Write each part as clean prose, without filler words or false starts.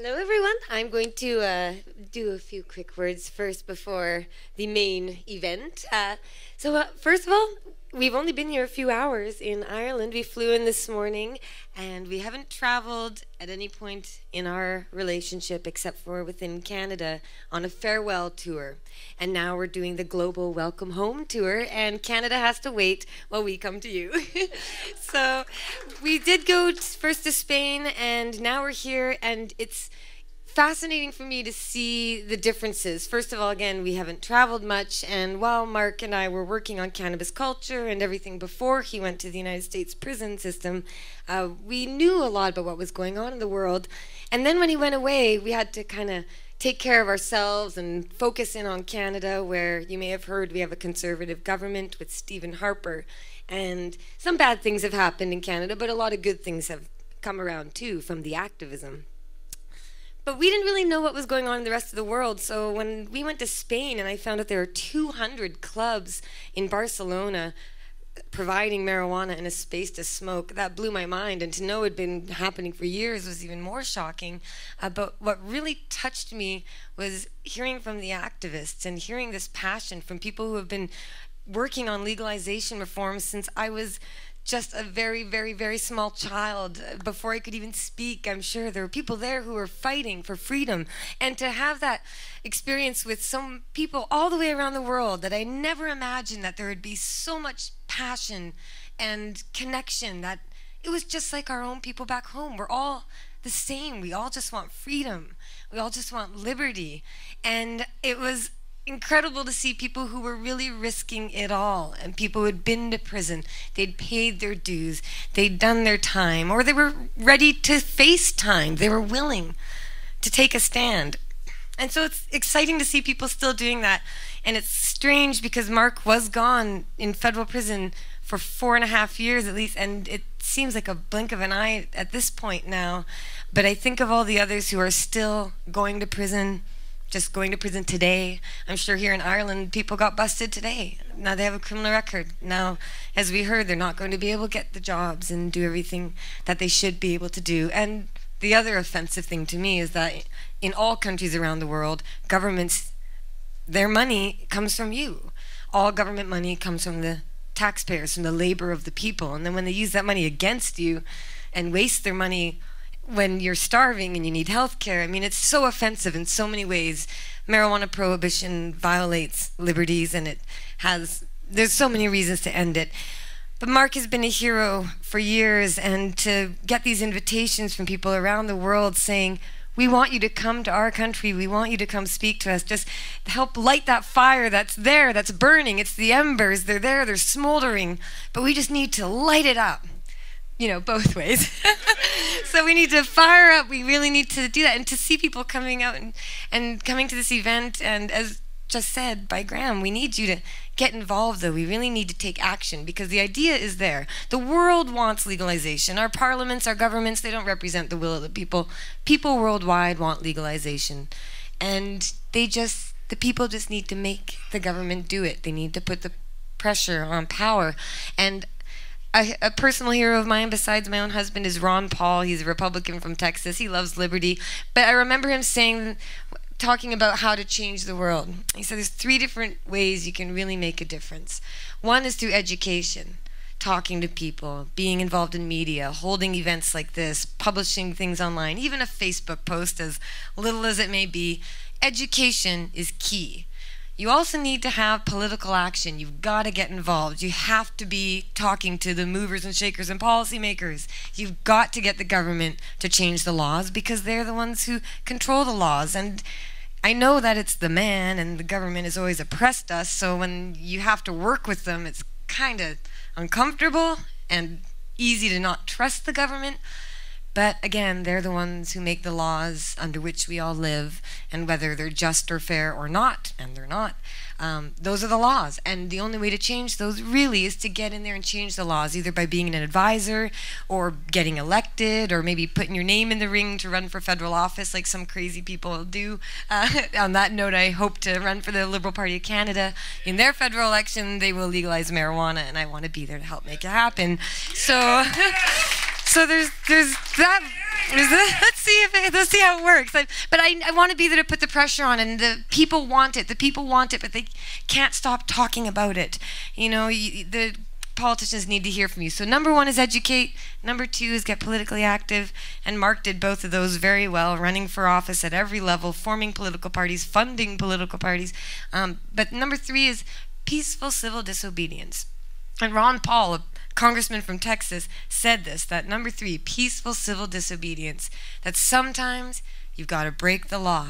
Hello, everyone. I'm going to do a few quick words first before the main event. First of all, we've only been here a few hours in Ireland. We flew in this morning, and we haven't traveled at any point in our relationship except for within Canada on a farewell tour. And now we're doing the global welcome home tour, and Canada has to wait while we come to you. So we did go first to Spain, and now we're here, and it's fascinating for me to see the differences. First of all, again, we haven't traveled much, and while Mark and I were working on cannabis culture and everything before he went to the United States prison system, we knew a lot about what was going on in the world. And then when he went away, we had to kind of take care of ourselves and focus in on Canada, where you may have heard we have a conservative government with Stephen Harper. And some bad things have happened in Canada, but a lot of good things have come around too from the activism. But we didn't really know what was going on in the rest of the world. So when we went to Spain and I found out there were 200 clubs in Barcelona providing marijuana and a space to smoke, that blew my mind. And to know it had been happening for years was even more shocking. But what really touched me was hearing from the activists and hearing this passion from people who have been working on legalization reform since I was just a very, very, very small child. Before I could even speak, I'm sure there were people there who were fighting for freedom. And to have that experience with some people all the way around the world, that I never imagined that there would be so much passion and connection, that it was just like our own people back home. We're all the same. We all just want freedom. We all just want liberty. And it was incredible to see people who were really risking it all, and people who had been to prison. They'd paid their dues, they'd done their time, or they were ready to face time. They were willing to take a stand. And so it's exciting to see people still doing that. And it's strange because Mark was gone in federal prison for 4.5 years at least, and it seems like a blink of an eye at this point now. But I think of all the others who are still going to prison, just going to prison today. I'm sure here in Ireland, people got busted today. Now they have a criminal record. Now, as we heard, they're not going to be able to get the jobs and do everything that they should be able to do. And the other offensive thing to me is that in all countries around the world, governments, their money comes from you. All government money comes from the taxpayers, from the labor of the people. And then when they use that money against you and waste their money when you're starving and you need health care, I mean, it's so offensive in so many ways. Marijuana prohibition violates liberties, and there's so many reasons to end it. But Mark has been a hero for years, and to get these invitations from people around the world saying, we want you to come to our country, we want you to come speak to us, just help light that fire that's there, that's burning. It's the embers, they're there, they're smoldering, but we just need to light it up. You know, both ways. So we need to fire up, we really need to do that. And to see people coming out and coming to this event, and as just said by Graham, we need you to get involved though. We really need to take action because the idea is there. The world wants legalization. Our parliaments, our governments, they don't represent the will of the people. People worldwide want legalization. And the people just need to make the government do it. They need to put the pressure on power. And a personal hero of mine, besides my own husband, is Ron Paul. He's a Republican from Texas. He loves liberty. But I remember him talking about how to change the world. He said there's 3 different ways you can really make a difference. One is through education, talking to people, being involved in media, holding events like this, publishing things online, even a Facebook post, as little as it may be. Education is key. You also need to have political action. You've got to get involved. You have to be talking to the movers and shakers and policymakers. You've got to get the government to change the laws because they're the ones who control the laws. And I know that it's the man and the government has always oppressed us, so when you have to work with them, it's kind of uncomfortable and easy to not trust the government. But again, they're the ones who make the laws under which we all live, and whether they're just or fair or not, and they're not, those are the laws. And the only way to change those really is to get in there and change the laws, either by being an advisor or getting elected or maybe putting your name in the ring to run for federal office like some crazy people do. On that note, I hope to run for the Liberal Party of Canada. In their federal election, they will legalize marijuana, and I want to be there to help make it happen. So... So there's that. Let's see if it let's see how it works. But I want to be there to put the pressure on, and the people want it. The people want it, but they can't stop talking about it. You know, the politicians need to hear from you. So number 1 is educate. Number 2 is get politically active. And Mark did both of those very well, running for office at every level, forming political parties, funding political parties. But number 3 is peaceful civil disobedience. And Ron Paul, a congressman from Texas, said this, that number 3, peaceful civil disobedience, that sometimes you've got to break the law.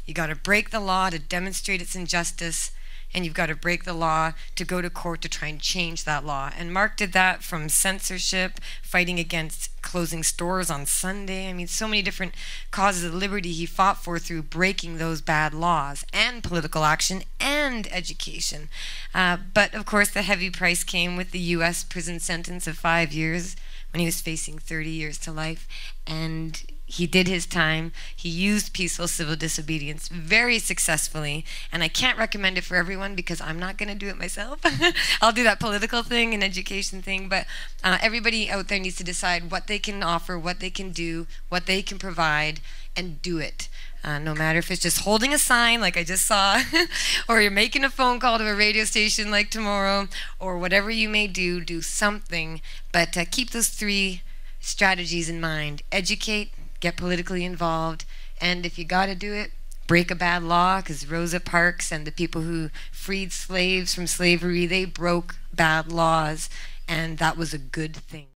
You've got to break the law to demonstrate its injustice, and you've got to break the law to go to court to try and change that law. And Mark did that from censorship, fighting against closing stores on Sunday. I mean, so many different causes of liberty he fought for through breaking those bad laws, and political action, and education. But of course, the heavy price came with the U.S. prison sentence of 5 years when he was facing 30 years to life. And he did his time. He used peaceful civil disobedience very successfully, and I can't recommend it for everyone because I'm not going to do it myself. I'll do that political thing and education thing, but everybody out there needs to decide what they can offer, what they can do, what they can provide, and do it. No matter if it's just holding a sign like I just saw, or you're making a phone call to a radio station like tomorrow, or whatever you may do, do something. But keep those 3 strategies in mind. Educate, get politically involved, and if you got to do it, break a bad law, because Rosa Parks and the people who freed slaves from slavery, they broke bad laws, and that was a good thing.